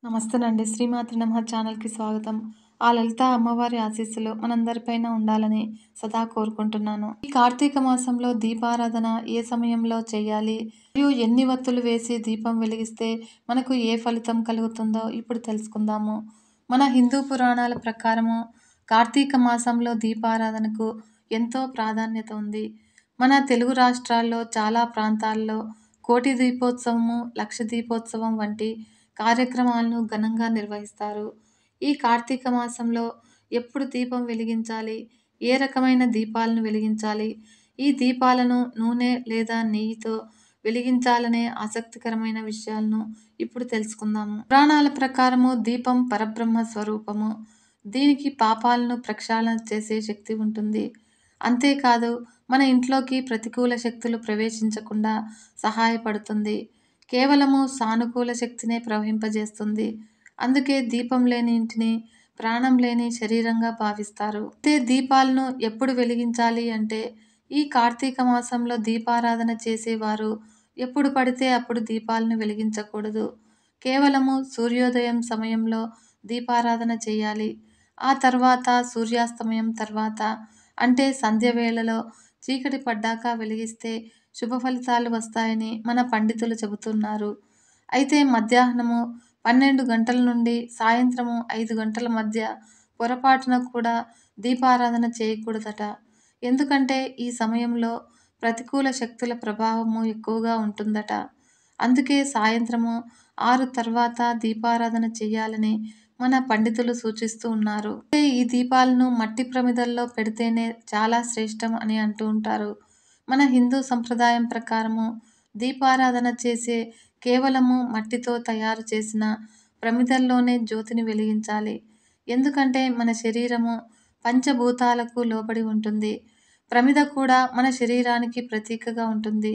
నమస్తేనండి. శ్రీమాత్రి నమః ఛానల్‌కి స్వాగతం. ఆ లలిత అమ్మవారి ఆశీస్సులు మనందరిపైన ఉండాలని సదా కోరుకుంటున్నాను. ఈ కార్తీక మాసంలో దీపారాధన ఏ సమయంలో చేయాలి? మరియు ఎన్ని వత్తులు వేసి దీపం వెలిగిస్తే మనకు ఏ ఫలితం కలుగుతుందో ఇప్పుడు తెలుసుకుందాము. మన హిందూ పురాణాల ప్రకారము కార్తీక మాసంలో దీపారాధనకు ఎంతో ప్రాధాన్యత ఉంది. మన తెలుగు రాష్ట్రాల్లో చాలా ప్రాంతాల్లో కోటి దీపోత్సవము, లక్ష దీపోత్సవం వంటి కార్యక్రమాలను ఘనంగా నిర్వహిస్తారు. ఈ కార్తీక మాసంలో ఎప్పుడు దీపం వెలిగించాలి? ఏ రకమైన దీపాలను వెలిగించాలి? ఈ దీపాలను నూనె లేదా నెయ్యితో వెలిగించాలనే ఆసక్తికరమైన విషయాలను ఇప్పుడు తెలుసుకుందాము. పురాణాల ప్రకారము దీపం పరబ్రహ్మ స్వరూపము. దీనికి పాపాలను ప్రక్షాళన చేసే శక్తి ఉంటుంది. అంతేకాదు మన ఇంట్లోకి ప్రతికూల శక్తులు ప్రవేశించకుండా సహాయపడుతుంది. కేవలము సానుకూల శక్తినే ప్రవహింపజేస్తుంది. అందుకే దీపం లేని ఇంటిని ప్రాణం లేని శరీరంగా భావిస్తారు. అయితే దీపాలను ఎప్పుడు వెలిగించాలి అంటే ఈ కార్తీక మాసంలో దీపారాధన చేసేవారు ఎప్పుడు పడితే అప్పుడు దీపాలను వెలిగించకూడదు. కేవలము సూర్యోదయం సమయంలో దీపారాధన చేయాలి. ఆ తర్వాత సూర్యాస్తమయం తర్వాత అంటే సంధ్య వేళలో చీకటి పడ్డాక వెలిగిస్తే శుభ ఫలితాలు వస్తాయని మన పండితులు చెబుతున్నారు. అయితే మధ్యాహ్నము 12 గంటల నుండి సాయంత్రము 5 గంటల మధ్య పొరపాటున కూడా దీపారాధన చేయకూడదట. ఎందుకంటే ఈ సమయంలో ప్రతికూల శక్తుల ప్రభావము ఎక్కువగా ఉంటుందట. అందుకే సాయంత్రము 6 తర్వాత దీపారాధన చేయాలని మన పండితులు సూచిస్తూ ఉన్నారు. అయితే ఈ దీపాలను మట్టి ప్రమిదల్లో పెడితేనే చాలా శ్రేష్టం అని అంటూ ఉంటారు. మన హిందూ సంప్రదాయం ప్రకారము దీపారాధన చేసే కేవలము మట్టితో తయారు చేసిన ప్రమిదల్లోనే జ్యోతిని వెలిగించాలి. ఎందుకంటే మన శరీరము పంచభూతాలకు లోబడి ఉంటుంది. ప్రమిద కూడా మన శరీరానికి ప్రతీకగా ఉంటుంది.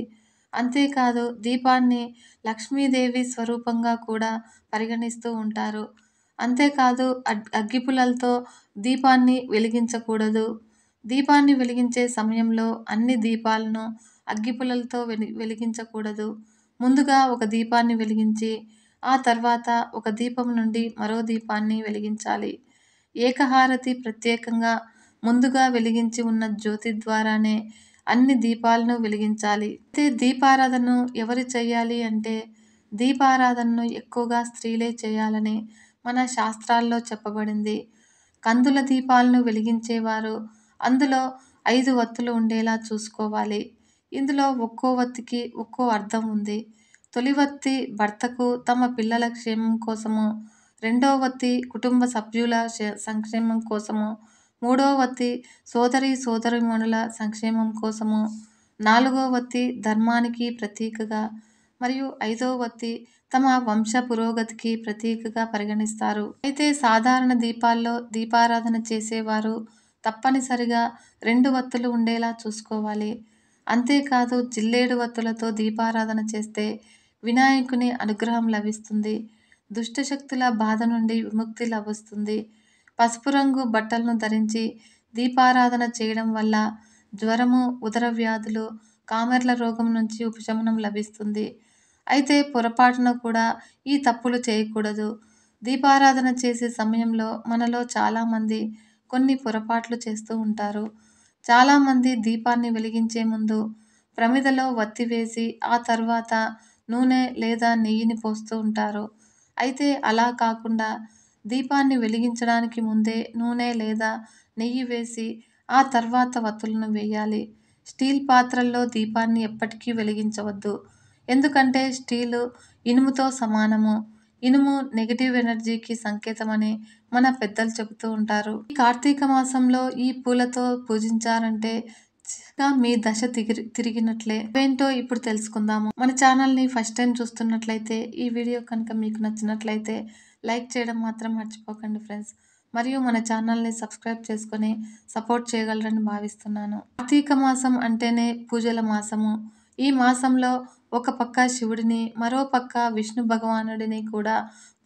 అంతేకాదు దీపాన్ని లక్ష్మీదేవి స్వరూపంగా కూడా పరిగణిస్తూ ఉంటారు. అంతేకాదు అగ్గిపుల్లలతో దీపాన్ని వెలిగించకూడదు. దీపాన్ని వెలిగించే సమయంలో అన్ని దీపాలను అగ్గిపుల్లలతో వెలిగించకూడదు. ముందుగా ఒక దీపాన్ని వెలిగించి ఆ తర్వాత ఒక దీపం నుండి మరో దీపాన్ని వెలిగించాలి. ఏకహారతి ప్రత్యేకంగా ముందుగా వెలిగించి ఉన్న జ్యోతి ద్వారానే అన్ని దీపాలను వెలిగించాలి. అయితే దీపారాధనను ఎవరు చేయాలి అంటే దీపారాధనను ఎక్కువగా స్త్రీలే చేయాలని మన శాస్త్రాల్లో చెప్పబడింది. కందుల దీపాలను వెలిగించేవారు అందులో 5 వత్తులు ఉండేలా చూసుకోవాలి. ఇందులో ఒక్కో వత్తికి ఒక్కో అర్థం ఉంది. తొలి వత్తి భర్తకు తమ పిల్లల క్షేమం కోసము, రెండో వత్తి కుటుంబ సభ్యుల సంక్షేమం కోసము, మూడో వత్తి సోదరీమణుల సంక్షేమం కోసము, నాలుగో వత్తి ధర్మానికి ప్రతీకగా మరియు ఐదో వత్తి తమ వంశ పురోగతికి ప్రతీకగా పరిగణిస్తారు. అయితే సాధారణ దీపాల్లో దీపారాధన చేసేవారు తప్పనిసరిగా 2 వత్తులు ఉండేలా చూసుకోవాలి. అంతేకాదు జిల్లేడు వత్తులతో దీపారాధన చేస్తే వినాయకుని అనుగ్రహం లభిస్తుంది. దుష్టశక్తుల బాధ నుండి విముక్తి లభిస్తుంది. పసుపు రంగు బట్టలను ధరించి దీపారాధన చేయడం వల్ల జ్వరము, ఉదర వ్యాధులు, కామెర్ల రోగం నుంచి ఉపశమనం లభిస్తుంది. అయితే పొరపాటున కూడా ఈ తప్పులు చేయకూడదు. దీపారాధన చేసే సమయంలో మనలో చాలామంది కొన్ని పొరపాట్లు చేస్తూ ఉంటారు. చాలామంది దీపాన్ని వెలిగించే ముందు ప్రమిదలో వత్తి వేసి ఆ తర్వాత నూనె లేదా నెయ్యిని పోస్తూ ఉంటారు. అయితే అలా కాకుండా దీపాన్ని వెలిగించడానికి ముందే నూనె లేదా నెయ్యి వేసి ఆ తర్వాత వత్తులను వేయాలి. స్టీల్ పాత్రల్లో దీపాన్ని ఎప్పటికీ వెలిగించవద్దు. ఎందుకంటే స్టీలు ఇనుముతో సమానము. ఇనుము నెగటివ్ ఎనర్జీకి సంకేతమని మన పెద్దలు చెబుతూ ఉంటారు. ఈ కార్తీక మాసంలో ఈ పూలతో పూజించారంటే మీ దశ తిరిగినట్లే. ఏంటో ఇప్పుడు తెలుసుకుందాము. మన ఛానల్ని ఫస్ట్ టైం చూస్తున్నట్లయితే ఈ వీడియో కనుక మీకు నచ్చినట్లయితే లైక్ చేయడం మాత్రం మర్చిపోకండి ఫ్రెండ్స్. మరియు మన ఛానల్ని సబ్స్క్రైబ్ చేసుకొని సపోర్ట్ చేయగలరని భావిస్తున్నాను. కార్తీక మాసం అంటేనే పూజల మాసము. ఈ మాసంలో ఒక పక్క శివుడిని, మరో పక్క విష్ణు భగవానుడిని కూడా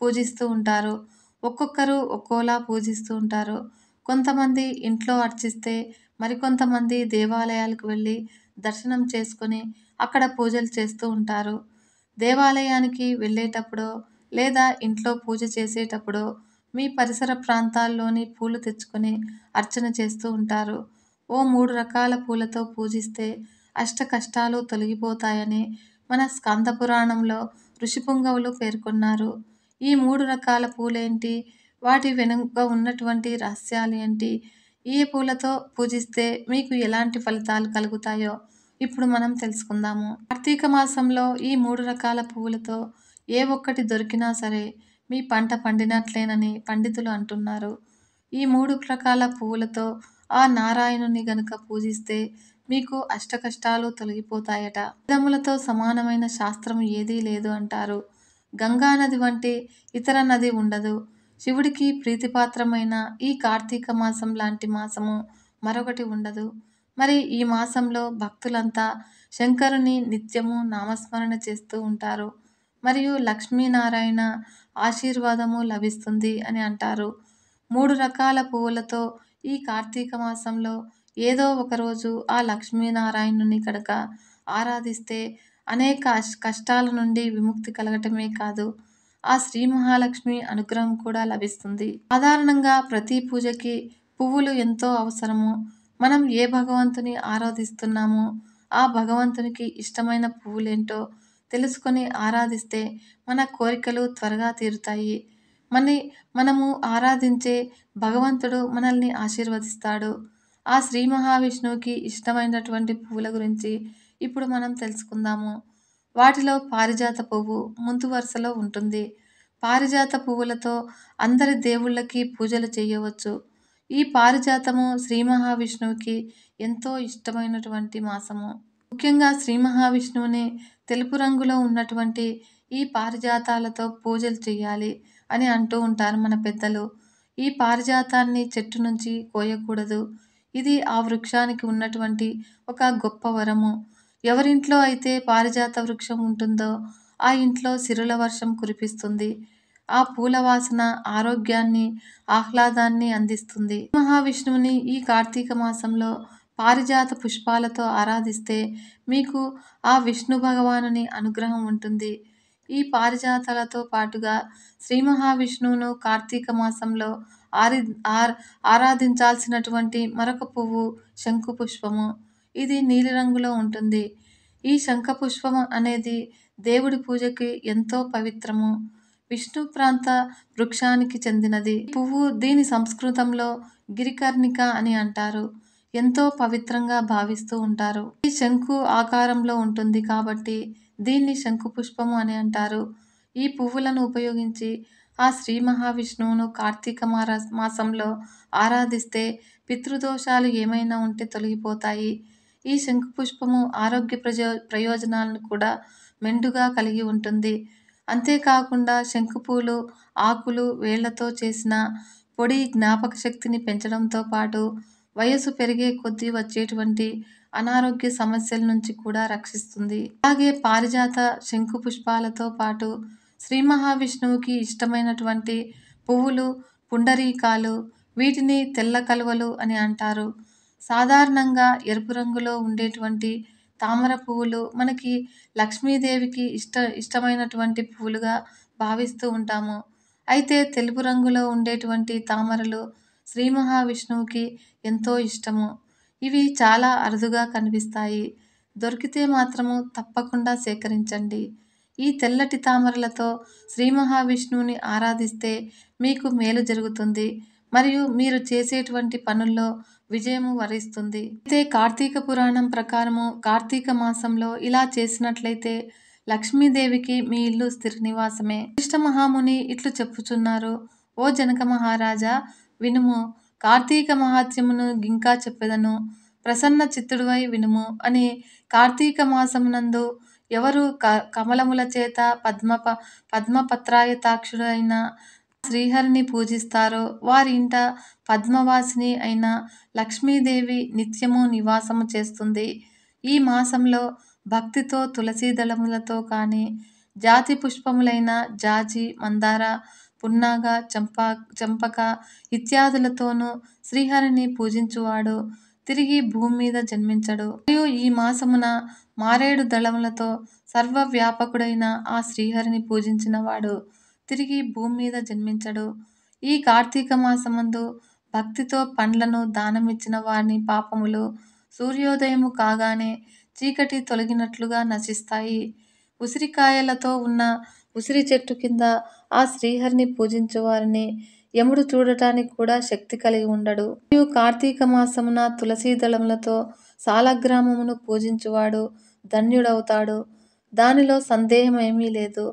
పూజిస్తూ ఉంటారు. ఒక్కొక్కరు ఒక్కోలా పూజిస్తూ ఉంటారు. కొంతమంది ఇంట్లో అర్చిస్తే మరికొంతమంది దేవాలయాలకు వెళ్ళి దర్శనం చేసుకొని అక్కడ పూజలు చేస్తూ ఉంటారు. దేవాలయానికి వెళ్ళేటప్పుడు లేదా ఇంట్లో పూజ చేసేటప్పుడు మీ పరిసర ప్రాంతాల్లోని పూలు తెచ్చుకొని అర్చన చేస్తూ ఉంటారు. ఓ 3 రకాల పూలతో పూజిస్తే అష్ట కష్టాలు తొలగిపోతాయని మన స్కంద పురాణంలో ఋషిపుంగవులు పేర్కొన్నారు. ఈ 3 రకాల పూలేంటి? వాటి వెనుక ఉన్నటువంటి రహస్యాలు ఏంటి? ఏ పూలతో పూజిస్తే మీకు ఎలాంటి ఫలితాలు కలుగుతాయో ఇప్పుడు మనం తెలుసుకుందాము. కార్తీక మాసంలో ఈ 3 రకాల పువ్వులతో ఏ ఒక్కటి దొరికినా సరే మీ పంట పండినట్లేనని పండితులు అంటున్నారు. ఈ 3 రకాల పువ్వులతో ఆ నారాయణుని గనుక పూజిస్తే మీకు అష్టకష్టాలు తొలగిపోతాయట. వేదములతో సమానమైన శాస్త్రం ఏదీ లేదు అంటారు. గంగా నది వంటి ఇతర నది ఉండదు. శివుడికి ప్రీతిపాత్రమైన ఈ కార్తీక మాసం లాంటి మాసము మరొకటి ఉండదు. మరి ఈ మాసంలో భక్తులంతా శంకరుని నిత్యము నామస్మరణ చేస్తూ ఉంటారు. మరియు లక్ష్మీనారాయణ ఆశీర్వాదము లభిస్తుంది అని అంటారు. 3 రకాల పువ్వులతో ఈ కార్తీక మాసంలో ఏదో ఒకరోజు ఆ లక్ష్మీనారాయణుని కనుక ఆరాధిస్తే అనేక కష్టాల నుండి విముక్తి కలగటమే కాదు, ఆ శ్రీ మహాలక్ష్మి అనుగ్రహం కూడా లభిస్తుంది. సాధారణంగా ప్రతి పూజకి పువ్వులు ఎంతో అవసరము. మనం ఏ భగవంతుని ఆరాధిస్తున్నామో ఆ భగవంతునికి ఇష్టమైన పువ్వులేంటో తెలుసుకొని ఆరాధిస్తే మన కోరికలు త్వరగా తీరుతాయి. మనము ఆరాధించే భగవంతుడు మనల్ని ఆశీర్వదిస్తాడు. ఆ శ్రీ మహావిష్ణువుకి ఇష్టమైనటువంటి పువ్వుల గురించి ఇప్పుడు మనం తెలుసుకుందాము. వాటిలో పారిజాత పువ్వు ముందు వరుసలో ఉంటుంది. పారిజాత పువ్వులతో అందరి దేవుళ్ళకి పూజలు చేయవచ్చు. ఈ పారిజాతము శ్రీ మహావిష్ణువుకి ఎంతో ఇష్టమైనటువంటి మాసము. ముఖ్యంగా శ్రీ మహావిష్ణువుని తెలుపు రంగులో ఉన్నటువంటి ఈ పారిజాతాలతో పూజలు చేయాలి అని అంటూ ఉంటారు మన పెద్దలు. ఈ పారిజాతాన్ని చెట్టు నుంచి కోయకూడదు. ఇది ఆ వృక్షానికి ఉన్నటువంటి ఒక గొప్ప వరము. ఎవరింట్లో అయితే పారిజాత వృక్షం ఉంటుందో ఆ ఇంట్లో సిరుల వర్షం కురిపిస్తుంది. ఆ పూల వాసన ఆరోగ్యాన్ని, ఆహ్లాదాన్ని అందిస్తుంది. మహావిష్ణువుని ఈ కార్తీక మాసంలో పారిజాత పుష్పాలతో ఆరాధిస్తే మీకు ఆ విష్ణు భగవానుని అనుగ్రహం ఉంటుంది. ఈ పారిజాతాలతో పాటుగా శ్రీ మహావిష్ణువును కార్తీక మాసంలో ఆరాధించాల్సినటువంటి మరొక పువ్వు శంకు పుష్పము. ఇది నీలిరంగులో ఉంటుంది. ఈ శంఖ పుష్పము అనేది దేవుడి పూజకి ఎంతో పవిత్రము. విష్ణు ప్రాంత వృక్షానికి చెందినది. ఈ పువ్వు దీని సంస్కృతంలో గిరికర్ణిక అని అంటారు. ఎంతో పవిత్రంగా భావిస్తూ ఉంటారు. ఈ శంకు ఆకారంలో ఉంటుంది కాబట్టి దీన్ని శంకు పుష్పము అని అంటారు. ఈ పువ్వులను ఉపయోగించి ఆ శ్రీ మహావిష్ణువును కార్తీక మాసంలో ఆరాధిస్తే పితృదోషాలు ఏమైనా ఉంటే తొలగిపోతాయి. ఈ శంకు పుష్పము ఆరోగ్య ప్రయోజనాలను కూడా మెండుగా కలిగి ఉంటుంది. అంతేకాకుండా శంకుపూలు ఆకులు వేళ్లతో చేసిన పొడి జ్ఞాపక శక్తిని పెంచడంతో పాటు వయసు పెరిగే కొద్దీ వచ్చేటువంటి అనారోగ్య సమస్యల నుంచి కూడా రక్షిస్తుంది. అలాగే పారిజాత శంకు పుష్పాలతో పాటు శ్రీ మహావిష్ణువుకి ఇష్టమైనటువంటి పువ్వులు పుండరీకాలు. వీటిని తెల్ల కలువలు అని అంటారు. సాధారణంగా ఎరుపు రంగులో ఉండేటువంటి తామర పువ్వులు మనకి లక్ష్మీదేవికి ఇష్టమైనటువంటి పువ్వులుగా భావిస్తూ ఉంటాము. అయితే తెలుపు రంగులో ఉండేటువంటి తామరలు శ్రీ మహావిష్ణువుకి ఎంతో ఇష్టము. ఇవి చాలా అరుదుగా కనిపిస్తాయి. దొరికితే మాత్రము తప్పకుండా సేకరించండి. ఈ తెల్లటి తామరలతో శ్రీ మహావిష్ణువుని ఆరాధిస్తే మీకు మేలు జరుగుతుంది. మరియు మీరు చేసేటువంటి పనుల్లో విజయము వరిస్తుంది. అయితే కార్తీక పురాణం ప్రకారము కార్తీక మాసంలో ఇలా చేసినట్లయితే లక్ష్మీదేవికి మీ ఇల్లు స్థిర నివాసమే. వశిష్ఠ మహాముని ఇట్లు చెప్పుచున్నారు. ఓ జనక మహారాజా వినుము. కార్తీక మహాత్మ్యమును గింకా చెప్పెదను. ప్రసన్న చిత్తుడువై వినుము అని. కార్తీక మాసమునందు ఎవరు కమలముల చేత పద్మపత్రాయతాక్షుడైన శ్రీహరిని పూజిస్తారో వారి ఇంట పద్మవాసిని అయిన లక్ష్మీదేవి నిత్యము నివాసము చేస్తుంది. ఈ మాసంలో భక్తితో తులసి దళములతో కానీ జాతి పుష్పములైన జాజి, మందార, పున్నాగ, చంపక ఇత్యాదులతోనూ శ్రీహరిని పూజించువాడు తిరిగి భూమి మీద జన్మించడు. మరియు ఈ మాసమున మారేడు దళములతో సర్వవ్యాపకుడైన ఆ శ్రీహరిని పూజించిన వాడు తిరిగి భూమి మీద జన్మించడు. ఈ కార్తీక మాసమందు భక్తితో పండ్లను దానమిచ్చిన వారి పాపములు సూర్యోదయము కాగానే చీకటి తొలగినట్లుగా నశిస్తాయి. ఉసిరికాయలతో ఉన్న ఉసిరి చెట్టు కింద ఆ శ్రీహరిని పూజించు వారిని యముడు చూడటానికి కూడా శక్తి కలిగి ఉండడు. మరియు కార్తీక మాసమున తులసీ దళములతో సాలగ్రామమును పూజించువాడు ధన్యుడవుతాడు. దానిలో సందేహం ఏమీ లేదు.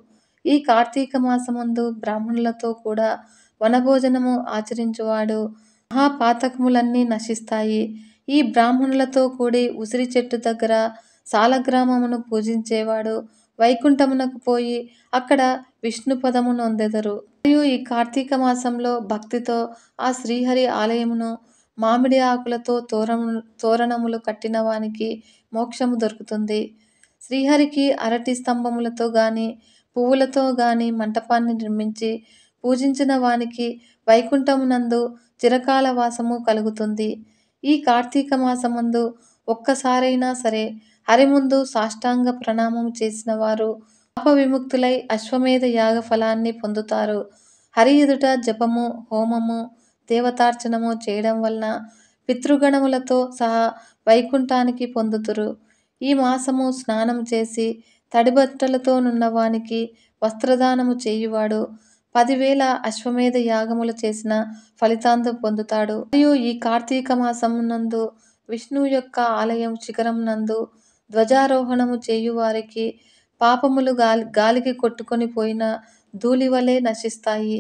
ఈ కార్తీక మాసమందు బ్రాహ్మణులతో కూడా వనభోజనము ఆచరించువాడు మహాపాతకములన్నీ నశిస్తాయి. ఈ బ్రాహ్మణులతో కూడి ఉసిరి చెట్టు దగ్గర సాలగ్రామమును పూజించేవాడు వైకుంఠమునకు పోయి అక్కడ విష్ణు పదము నొందెదరు. మరియు ఈ కార్తీక మాసంలో భక్తితో ఆ శ్రీహరి ఆలయమును మామిడి ఆకులతో తోరణములు కట్టిన వానికి మోక్షము దొరుకుతుంది. శ్రీహరికి అరటి స్తంభములతో గాని పువ్వులతో గాని మంటపాన్ని నిర్మించి పూజించిన వానికి వైకుంఠమునందు చిరకాల వాసము కలుగుతుంది. ఈ కార్తీక మాసమందు ఒక్కసారైనా సరే హరి ముందు సాష్టాంగ ప్రణామము చేసిన వారు పాప విముక్తులై అశ్వమేధ యాగ ఫలాన్ని పొందుతారు. హరి ఎదుట జపము, హోమము, దేవతార్చనము చేయడం వలన పితృగణములతో సహా వైకుంఠానికి పొందుతురు. ఈ మాసము స్నానం చేసి తడిబట్టలతో నున్నవానికి వస్త్రదానము చేయువాడు 10,000 అశ్వమేధ యాగములు చేసిన ఫలితాంతం పొందుతాడు. మరియు ఈ కార్తీక మాసమునందు విష్ణువు యొక్క ఆలయం శిఖరం నందు ధ్వజారోహణము చేయువారికి పాపములు గాలికి కొట్టుకొని పోయిన ధూళివలే నశిస్తాయి.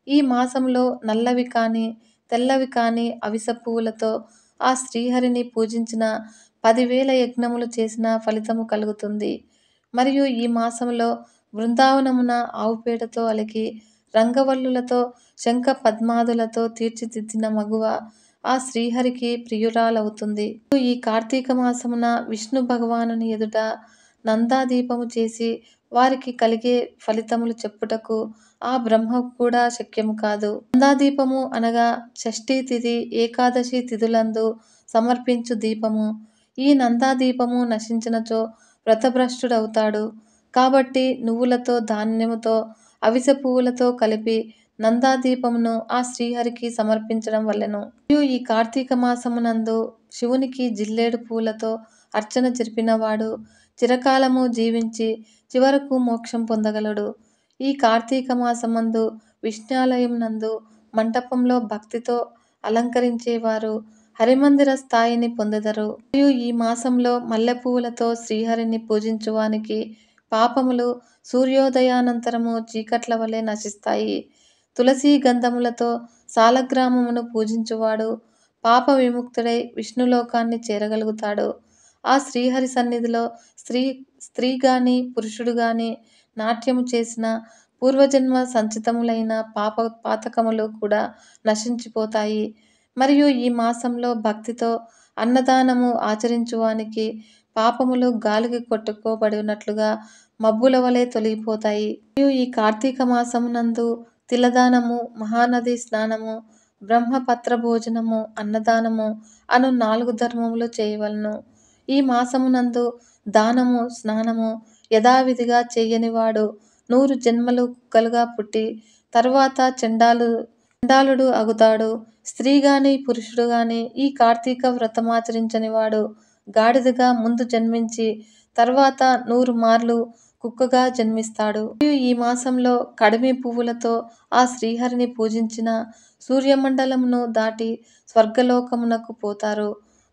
ఈ మాసంలో నల్లవి కాని తెల్లవి కాని అవిసె పువ్వులతో ఆ శ్రీహరిని పూజించిన 10,000 యజ్ఞములు చేసిన ఫలితము కలుగుతుంది. మరియు ఈ మాసంలో బృందావనమున ఆవుపేడతో అలికి రంగవల్లులతో శంఖ పద్మాదులతో తీర్చిదిద్దిన మగువ ఆ శ్రీహరికి ప్రియురాలవుతుంది. ఈ కార్తీక మాసమున విష్ణు భగవానుని ఎదుట నందాదీపము చేసి వారికి కలిగే ఫలితములు చెప్పుటకు ఆ బ్రహ్మకు కూడా శక్యము కాదు. నందాదీపము అనగా షష్ఠీ తిథి, ఏకాదశి తిథులందు సమర్పించు దీపము. ఈ నందాదీపము నశించినచో వ్రతభ్రష్టుడవుతాడు. కాబట్టి నువ్వులతో ధాన్యముతో అవిసె పువ్వులతో కలిపి నందాదీపమును ఆ శ్రీహరికి సమర్పించడం వలెను. మరియు ఈ కార్తీక మాసమునందు శివునికి జిల్లేడు పూలతో అర్చన జరిపినవాడు చిరకాలము జీవించి చివరకు మోక్షం పొందగలడు. ఈ కార్తీక మాసమందు విష్ణాలయం నందు మంటపంలో భక్తితో అలంకరించేవారు హరిమందిర స్థాయిని పొందెదరు. మరియు ఈ మాసంలో మల్లెపువ్వులతో శ్రీహరిని పూజించువానికి పాపములు సూర్యోదయానంతరము చీకట్ల వలె నశిస్తాయి. తులసీ గంధములతో సాలగ్రామమును పూజించువాడు పాప విముక్తుడై విష్ణులోకాన్ని చేరగలుగుతాడు. ఆ శ్రీహరి సన్నిధిలో స్త్రీ గాని పురుషుడు గాని నాట్యము చేసిన పూర్వజన్మ సంచితములైన పాతకములు కూడా నశించిపోతాయి. మరియు ఈ మాసంలో భక్తితో అన్నదానము ఆచరించువానికి పాపములు గాలికి కొట్టుకోబడినట్లుగా మబ్బుల వలె తొలగిపోతాయి. మరియు ఈ కార్తీక మాసమునందు తిలదానము, మహానది స్నానము, బ్రహ్మపత్ర భోజనము, అన్నదానము అను 4 ధర్మములు చేయవలెను. ఈ మాసమునందు దానము, స్నానము యథావిధిగా చేయనివాడు 100 జన్మలు కుక్కలుగా పుట్టి తరువాత చండాలుడు అగుతాడు. స్త్రీ గాని పురుషుడు గాని ఈ కార్తీక వ్రతమాచరించని వాడు గాడిదగా ముందు జన్మించి తర్వాత 100 మార్లు కుక్కగా జన్మిస్తాడు. మరియు ఈ మాసంలో కడిమి పువ్వులతో ఆ శ్రీహరిని పూజించిన సూర్యమండలమును దాటి స్వర్గలోకమునకు పోతారు.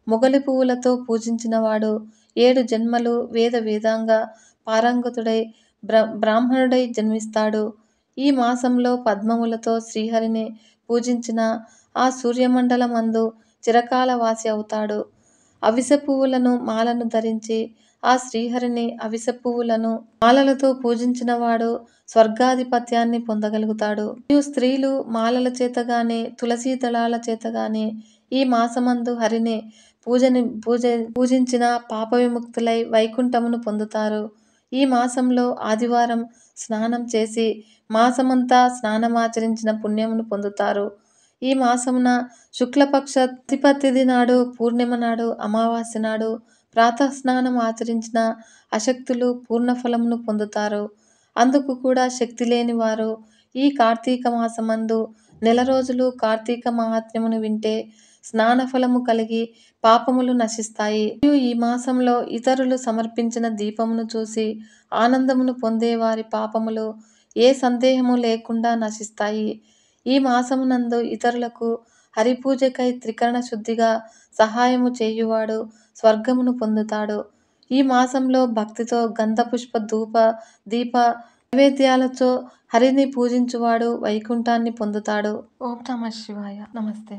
మొగలి పువ్వులతో పూజించిన వాడు 7 జన్మలు వేదాంగ పారంగతుడై బ్రాహ్మణుడై జన్మిస్తాడు. ఈ మాసంలో పద్మములతో శ్రీహరిని పూజించిన ఆ సూర్యమండలమందు చిరకాల వాసి అవుతాడు. అవిసె పువ్వులను మాలను ధరించి ఆ శ్రీహరిని అవిసె పువ్వులను మాలలతో పూజించిన వాడు స్వర్గాధిపత్యాన్ని పొందగలుగుతాడు. మరియు స్త్రీలు మాలల చేత గాని తులసీ దళాల చేత గాని ఈ మాసమందు హరిని పూజించిన పాప విముక్తులై వైకుంఠమును పొందుతారు. ఈ మాసంలో ఆదివారం స్నానం చేసి మాసమంతా స్నానమాచరించిన పుణ్యమును పొందుతారు. ఈ మాసమున శుక్లపక్ష తిథి నాడు, పూర్ణిమ నాడు, అమావాస్య నాడు ప్రాతఃస్నానం ఆచరించిన అశక్తులు పూర్ణఫలమును పొందుతారు. అందుకు కూడా శక్తి లేని వారు ఈ కార్తీక మాసమందు నెల రోజులు కార్తీక మహాత్మ్యమును వింటే స్నానఫలము కలిగి పాపములు నశిస్తాయి. మరియు ఈ మాసంలో ఇతరులు సమర్పించిన దీపమును చూసి ఆనందమును పొందే వారి పాపములు ఏ సందేహము లేకుండా నశిస్తాయి. ఈ మాసమునందు ఇతరులకు హరిపూజకై త్రికరణ శుద్ధిగా సహాయము చేయువాడు స్వర్గమును పొందుతాడు. ఈ మాసంలో భక్తితో గంధపుష్ప ధూప దీప నైవేద్యాలతో హరిని పూజించువాడు వైకుంఠాన్ని పొందుతాడు. ఓం నమః శివాయ. నమస్తే.